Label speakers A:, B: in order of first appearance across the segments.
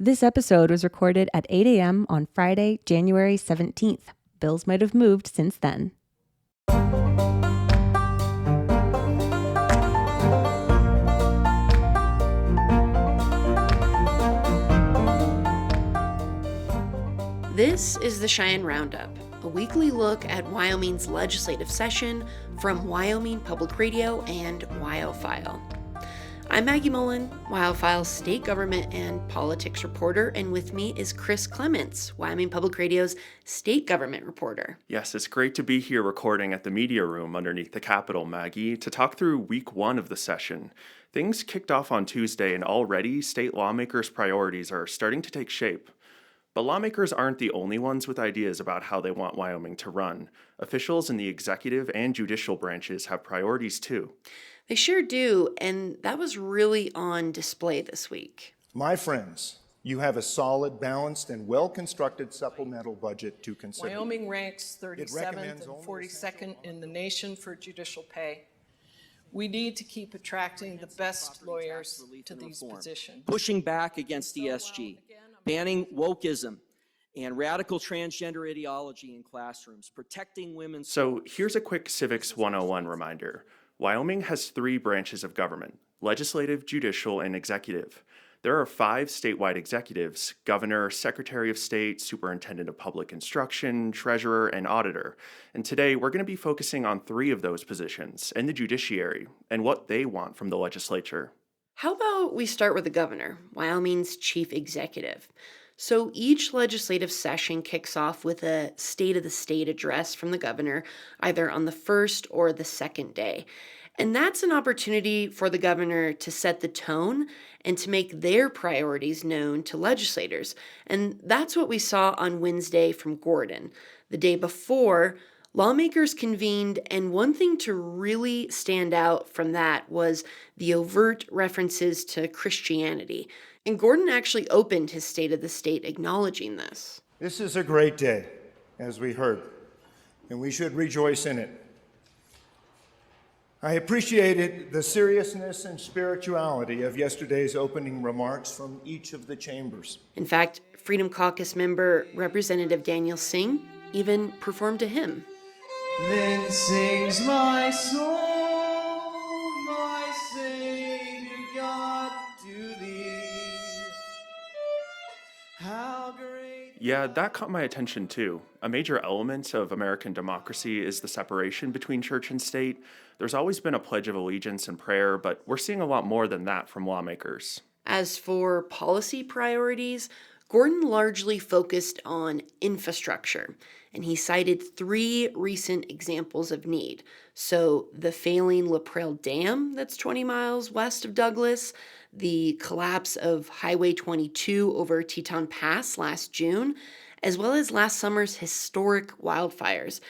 A: This episode was recorded at 8 a.m. on Friday, January 17th. Bills might have moved since then.
B: This is the Cheyenne Roundup, a weekly look at Wyoming's legislative session from Wyoming Public Radio and WyoFile. I'm Maggie Mullen, WyoFile's state government and politics reporter, and with me is Chris Clements, Wyoming Public Radio's state government reporter.
C: Yes, it's great to be here recording at the media room underneath the Capitol, Maggie, to talk through week one of the session. Things kicked off on Tuesday, and already state lawmakers' priorities are starting to take shape. But lawmakers aren't the only ones with ideas about how they want Wyoming to run. Officials in the executive and judicial branches have priorities too.
B: They sure do, and that was really on display this week.
D: My friends, you have a solid, balanced, and well-constructed supplemental budget to consider.
E: Wyoming ranks 37th and 42nd in the nation for judicial pay. We need to keep attracting the best lawyers to these positions.
F: Pushing back against ESG, banning wokeism and radical transgender ideology in classrooms, protecting women's...
C: So here's a quick Civics 101 reminder. Wyoming has three branches of government: legislative, judicial, and executive. There are 5 statewide executives: governor, secretary of state, superintendent of public instruction, treasurer, and auditor. And today we're going to be focusing on 3 of those positions and the judiciary and what they want from the legislature.
B: How about we start with the governor, Wyoming's chief executive? So each legislative session kicks off with a State of the State address from the governor, either on the first or the second day. And that's an opportunity for the governor to set the tone and to make their priorities known to legislators. And that's what we saw on Wednesday from Gordon. The day before, lawmakers convened, and one thing to really stand out from that was the overt references to Christianity. And Gordon actually opened his State of the State acknowledging this.
D: This is a great day, as we heard, and we should rejoice in it. I appreciated the seriousness and spirituality of yesterday's opening remarks from each of the chambers.
B: In fact, Freedom Caucus member Representative Daniel Singh even performed a hymn.
G: Then sings my soul, my Savior God, to thee. How great.
C: Yeah, that caught my attention too. A major element of American democracy is the separation between church and state. There's always been a pledge of allegiance and prayer, but we're seeing a lot more than that from lawmakers.
B: As for policy priorities, Gordon largely focused on infrastructure, and he cited 3 recent examples of need. So the failing La Prairie Dam that's 20 miles west of Douglas, the collapse of Highway 22 over Teton Pass last June, as well as last summer's historic wildfires.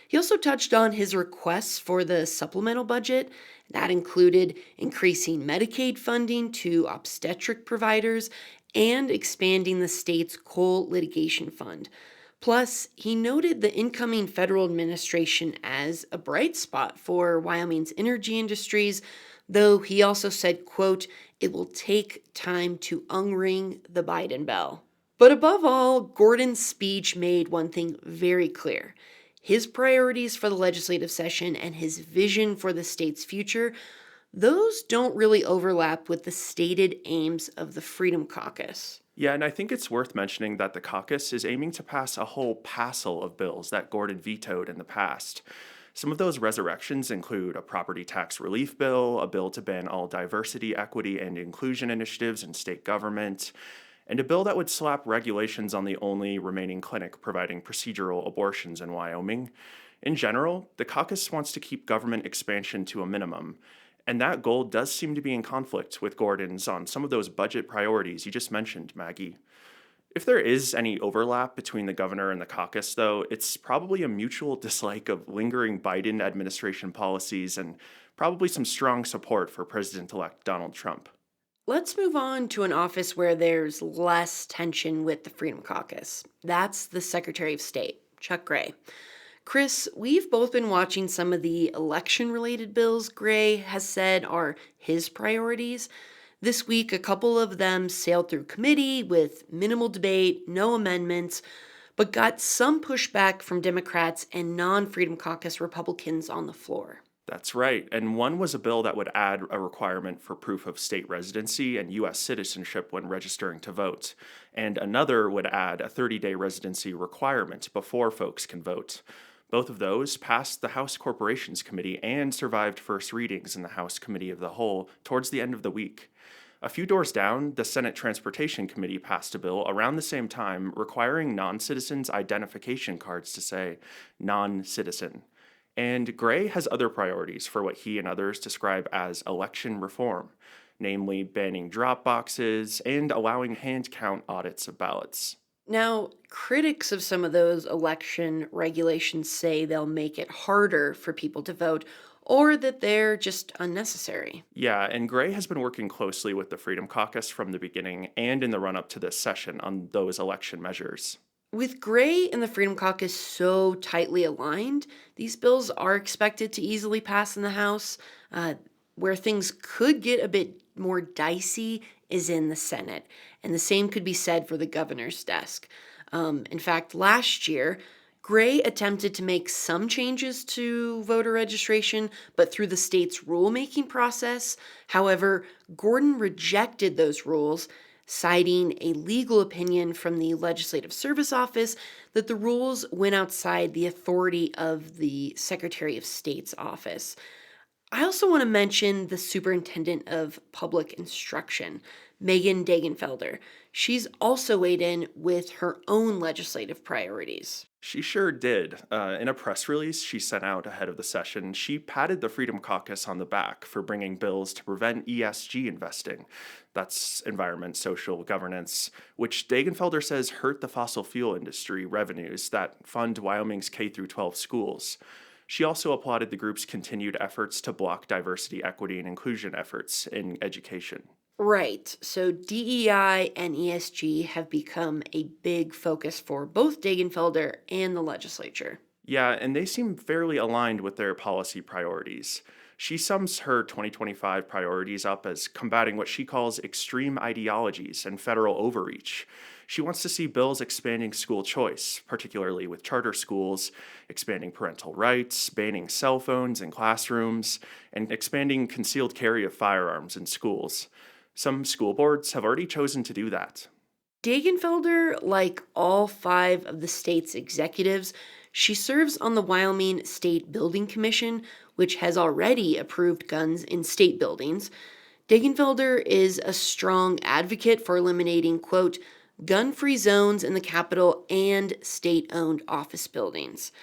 B: He also touched on his requests for the supplemental budget. That included increasing Medicaid funding to obstetric providers and expanding the state's coal litigation fund. Plus, he noted the incoming federal administration as a bright spot for Wyoming's energy industries, though he also said, quote, "It will take time to unring the Biden bell." But above all, Gordon's speech made one thing very clear. His priorities for the legislative session and his vision for the state's future, those don't really overlap with the stated aims of the Freedom Caucus.
C: Yeah, and I think it's worth mentioning that the caucus is aiming to pass a whole passel of bills that Gordon vetoed in the past. Some of those resurrections include a property tax relief bill, a bill to ban all diversity, equity, and inclusion initiatives in state government, and a bill that would slap regulations on the only remaining clinic providing procedural abortions in Wyoming. In general, the caucus wants to keep government expansion to a minimum, and that goal does seem to be in conflict with Gordon's on some of those budget priorities you just mentioned, Maggie. If there is any overlap between the governor and the caucus, though, it's probably a mutual dislike of lingering Biden administration policies and probably some strong support for President-elect Donald Trump.
B: Let's move on to an office where there's less tension with the Freedom Caucus. That's the Secretary of State, Chuck Gray. Chris, we've both been watching some of the election-related bills Gray has said are his priorities. This week, a couple of them sailed through committee with minimal debate, no amendments, but got some pushback from Democrats and non-Freedom Caucus Republicans on the floor.
C: That's right. And one was a bill that would add a requirement for proof of state residency and U.S. citizenship when registering to vote. And another would add a 30-day residency requirement before folks can vote. Both of those passed the House Corporations Committee and survived first readings in the House Committee of the Whole towards the end of the week. A few doors down, the Senate Transportation Committee passed a bill around the same time requiring non-citizens' identification cards to say non-citizen. And Gray has other priorities for what he and others describe as election reform, namely banning drop boxes and allowing hand count audits of ballots.
B: Now, critics of some of those election regulations say they'll make it harder for people to vote or that they're just unnecessary.
C: Yeah, and Gray has been working closely with the Freedom Caucus from the beginning and in the run-up to this session on those election measures.
B: With Gray and the Freedom Caucus so tightly aligned, these bills are expected to easily pass in the House. Where things could get a bit more dicey is in the Senate, and the same could be said for the governor's desk. In fact, last year, Gray attempted to make some changes to voter registration, but through the state's rulemaking process. However, Gordon rejected those rules, citing a legal opinion from the Legislative Service Office that the rules went outside the authority of the Secretary of State's office. I also want to mention the Superintendent of Public Instruction, Megan Degenfelder. She's also weighed in with her own legislative priorities.
C: She sure did. In a press release she sent out ahead of the session, she patted the Freedom Caucus on the back for bringing bills to prevent ESG investing. That's environment, social governance, which Degenfelder says hurt the fossil fuel industry revenues that fund Wyoming's K-12 schools. She also applauded the group's continued efforts to block diversity, equity, and inclusion efforts in education.
B: Right. So DEI and ESG have become a big focus for both Degenfelder and the legislature.
C: Yeah, and they seem fairly aligned with their policy priorities. She sums her 2025 priorities up as combating what she calls extreme ideologies and federal overreach. She wants to see bills expanding school choice, particularly with charter schools, expanding parental rights, banning cell phones in classrooms, and expanding concealed carry of firearms in schools. Some school boards have already chosen to do that.
B: Degenfelder, like all 5 of the state's executives, she serves on the Wyoming State Building Commission, which has already approved guns in state buildings. Degenfelder is a strong advocate for eliminating, quote, gun-free zones in the Capitol and state-owned office buildings.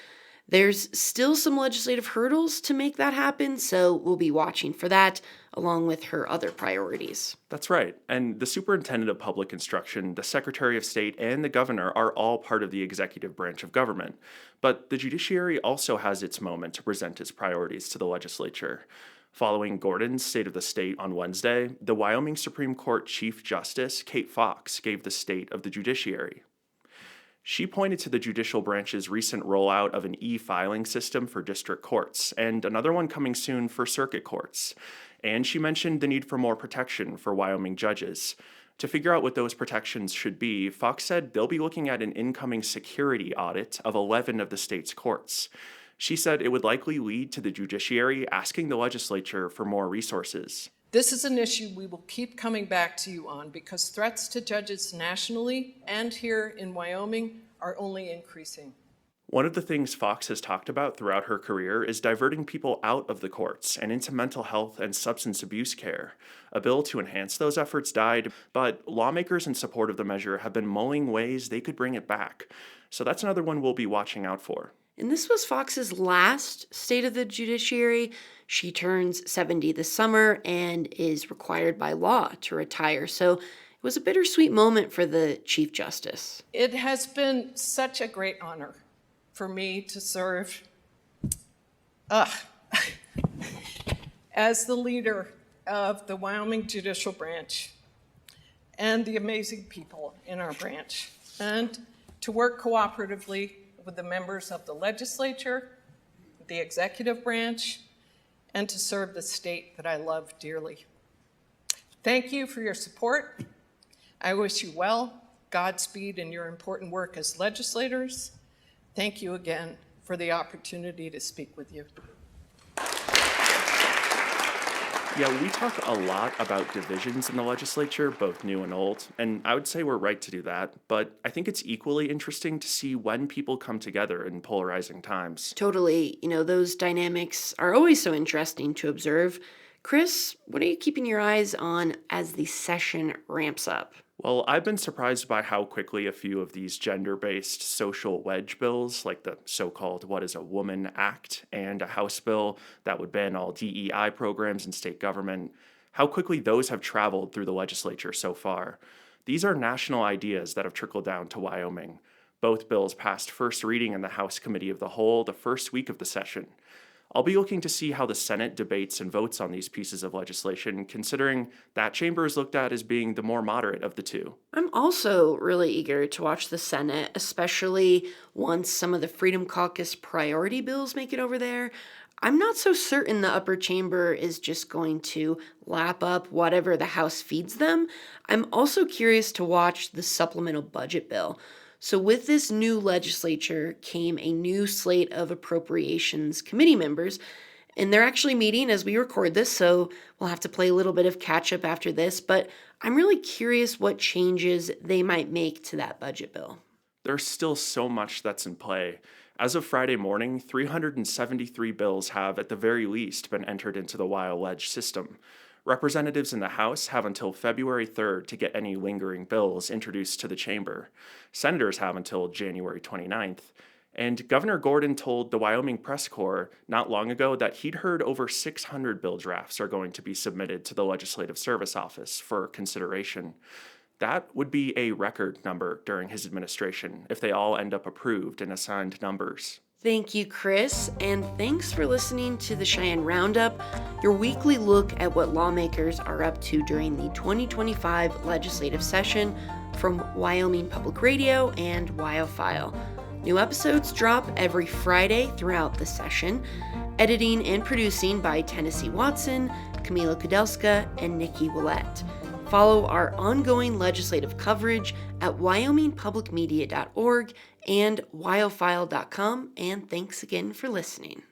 B: There's still some legislative hurdles to make that happen, so we'll be watching for that, along with her other priorities.
C: That's right. And the Superintendent of Public Instruction, the Secretary of State, and the Governor are all part of the executive branch of government. But the judiciary also has its moment to present its priorities to the legislature. Following Gordon's State of the State on Wednesday, the Wyoming Supreme Court Chief Justice, Kate Fox, gave the state of the judiciary. She pointed to the judicial branch's recent rollout of an e-filing system for district courts, and another one coming soon for circuit courts. And she mentioned the need for more protection for Wyoming judges. To figure out what those protections should be, Fox said they'll be looking at an incoming security audit of 11 of the state's courts. She said it would likely lead to the judiciary asking the legislature for more resources.
E: This is an issue we will keep coming back to you on because threats to judges nationally and here in Wyoming are only increasing.
C: One of the things Fox has talked about throughout her career is diverting people out of the courts and into mental health and substance abuse care. A bill to enhance those efforts died, but lawmakers in support of the measure have been mulling ways they could bring it back. So that's another one we'll be watching out for.
B: And this was Fox's last State of the Judiciary. She turns 70 this summer and is required by law to retire. So it was a bittersweet moment for the Chief Justice.
E: It has been such a great honor for me to serve as the leader of the Wyoming Judicial Branch and the amazing people in our branch, and to work cooperatively with the members of the legislature, the executive branch, and to serve the state that I love dearly. Thank you for your support. I wish you well, Godspeed in your important work as legislators. Thank you again for the opportunity to speak with you.
C: Yeah, we talk a lot about divisions in the legislature, both new and old, and I would say we're right to do that, but I think it's equally interesting to see when people come together in polarizing times.
B: Totally. Those dynamics are always so interesting to observe. Chris, what are you keeping your eyes on as the session ramps up?
C: Well, I've been surprised by how quickly a few of these gender-based social wedge bills, like the so-called What is a Woman Act and a House bill that would ban all DEI programs in state government, how quickly those have traveled through the legislature so far. These are national ideas that have trickled down to Wyoming. Both bills passed first reading in the House Committee of the Whole the first week of the session. I'll be looking to see how the Senate debates and votes on these pieces of legislation, considering that chamber is looked at as being the more moderate of the two.
B: I'm also really eager to watch the Senate, especially once some of the Freedom Caucus priority bills make it over there. I'm not so certain the upper chamber is just going to lap up whatever the House feeds them. I'm also curious to watch the supplemental budget bill. So with this new legislature came a new slate of appropriations committee members, and they're actually meeting as we record this, so we'll have to play a little bit of catch up after this, but I'm really curious what changes they might make to that budget bill.
C: There's still so much that's in play. As of Friday morning, 373 bills have, at the very least, been entered into the WyoLeg system. Representatives in the House have until February 3rd to get any lingering bills introduced to the chamber. Senators have until January 29th. And Governor Gordon told the Wyoming Press Corps not long ago that he'd heard over 600 bill drafts are going to be submitted to the Legislative Service Office for consideration. That would be a record number during his administration if they all end up approved in assigned numbers.
B: Thank you, Chris, and thanks for listening to the Cheyenne Roundup, your weekly look at what lawmakers are up to during the 2025 legislative session from Wyoming Public Radio and WyoFile. New episodes drop every Friday throughout the session, editing and producing by Tennessee Watson, Camila Kudelska, and Nikki Willett. Follow our ongoing legislative coverage at wyomingpublicmedia.org and wyofile.com, and thanks again for listening.